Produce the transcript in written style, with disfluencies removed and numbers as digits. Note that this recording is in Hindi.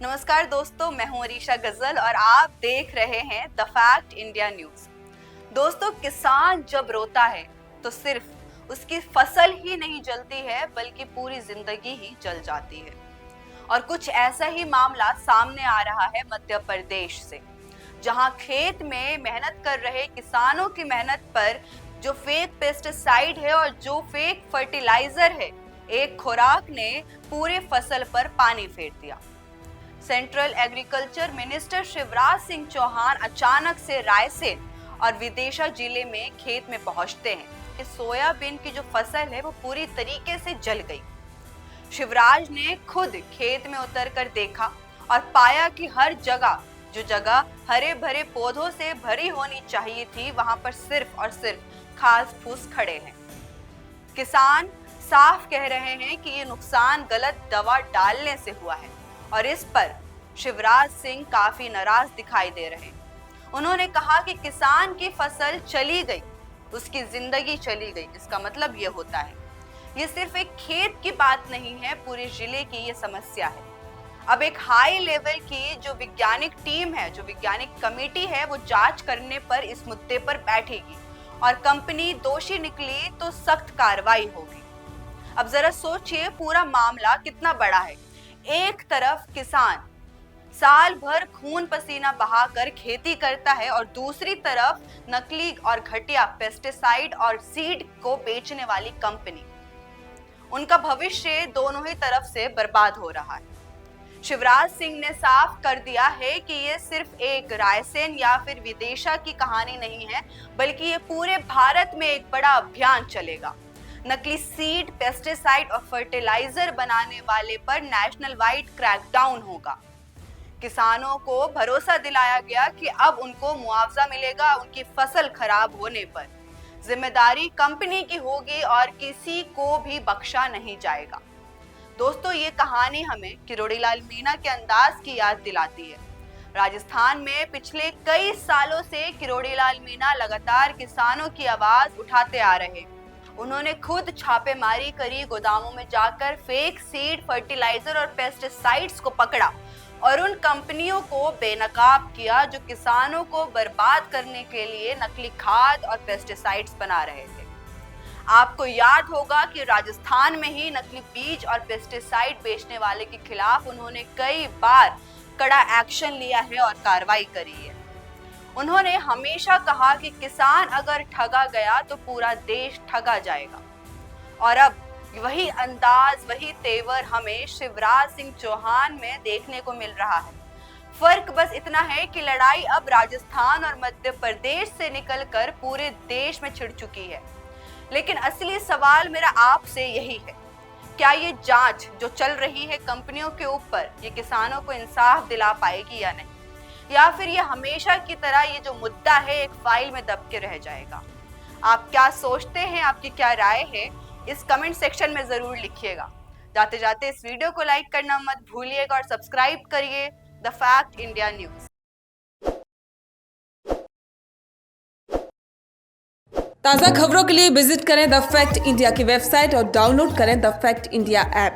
नमस्कार दोस्तों, मैं हूं अरीशा गजल और आप देख रहे हैं द फैक्ट इंडिया न्यूज। दोस्तों, किसान जब रोता है तो सिर्फ उसकी फसल ही नहीं जलती है बल्कि पूरी जिंदगी ही जल जाती है। और कुछ ऐसा ही मामला सामने आ रहा है मध्य प्रदेश से, जहां खेत में मेहनत कर रहे किसानों की मेहनत पर जो फेक पेस्टिसाइड है और जो फेक फर्टिलाइजर है, एक खुराक ने पूरे फसल पर पानी फेर दिया। Central agriculture minister Shivraj Singh Chouhan अचानक से रायसेन और विदिशा जिले में खेत में पहुंचते हैं कि सोयाबीन की जो फसल है वो पूरी तरीके से जल गई। शिवराज ने खुद खेत में उतरकर देखा और पाया कि हर जगह जो जगह हरे भरे पौधों से भरी होनी चाहिए थी, वहां पर सिर्फ और सिर्फ घास फूस खड़े हैं। किसान साफ कह रहे हैं कि ये नुकसान गलत दवा डालने से हुआ है और इस पर शिवराज सिंह काफी नाराज दिखाई दे रहे हैं। उन्होंने कहा कि किसान की फसल चली गई, उसकी जिंदगी चली गई। इसका मतलब ये होता है, ये सिर्फ एक खेत की बात नहीं है, पूरे जिले की ये समस्या है। अब एक हाई लेवल की जो वैज्ञानिक टीम है, जो वैज्ञानिक कमेटी है, वो जांच करने पर इस मुद्दे पर बैठेगी और कंपनी दोषी निकली तो सख्त कार्रवाई होगी। अब जरा सोचिए पूरा मामला कितना बड़ा है। एक तरफ किसान साल भर खून पसीना बहाकर खेती करता है और दूसरी तरफ नकली और घटिया पेस्टिसाइड और सीड को बेचने वाली कंपनी। उनका भविष्य दोनों ही तरफ से बर्बाद हो रहा है। शिवराज सिंह ने साफ कर दिया है कि ये सिर्फ एक रायसेन या फिर विदिशा की कहानी नहीं है, बल्कि ये पूरे भारत में एक बड़ा अभियान चलेगा। नकली सीड, पेस्टिसाइड और फर्टिलाइजर बनाने वाले पर नेशनल वाइड क्रैकडाउन होगा। किसानों को भरोसा दिलाया गया कि अब उनको मुआवजा मिलेगा उनकी फसल खराब होने पर। जिम्मेदारी कंपनी की होगी और किसी को भी बख्शा नहीं जाएगा। दोस्तों, ये कहानी हमें किरोड़ीलाल मीणा के अंदाज की याद दिलाती है। राजस्थान में पिछले कई सालों से किरोड़ीलाल मीणा लगातार किसानों की आवाज उठाते आ रहे हैं। उन्होंने खुद छापेमारी करी, गोदामों में जाकर फेक सीड, फर्टिलाइजर और पेस्टिसाइड्स को पकड़ा और उन कंपनियों को बेनकाब किया जो किसानों को बर्बाद करने के लिए नकली खाद और पेस्टिसाइड्स बना रहे थे। आपको याद होगा कि राजस्थान में ही नकली बीज और पेस्टिसाइड बेचने वाले के खिलाफ उन्होंने कई बार कड़ा एक्शन लिया है और कार्रवाई करी है। उन्होंने हमेशा कहा कि किसान अगर ठगा गया तो पूरा देश ठगा जाएगा। और अब वही अंदाज, वही तेवर हमें शिवराज सिंह चौहान में देखने को मिल रहा है। फर्क बस इतना है कि लड़ाई अब राजस्थान और मध्य प्रदेश से निकलकर पूरे देश में छिड़ चुकी है। लेकिन असली सवाल मेरा आपसे यही है, क्या ये जांच जो चल रही है कंपनियों के ऊपर, ये किसानों को इंसाफ दिला पाएगी या नहीं, या फिर ये हमेशा की तरह ये जो मुद्दा है एक फाइल में दब के रह जाएगा? आप क्या सोचते हैं, आपकी क्या राय है, इस कमेंट सेक्शन में जरूर लिखिएगा। जाते जाते इस वीडियो को लाइक करना मत भूलिएगा और सब्सक्राइब करिए द फैक्ट इंडिया न्यूज। ताज़ा खबरों के लिए विजिट करें द फैक्ट इंडिया की वेबसाइट और डाउनलोड करें द फैक्ट इंडिया ऐप।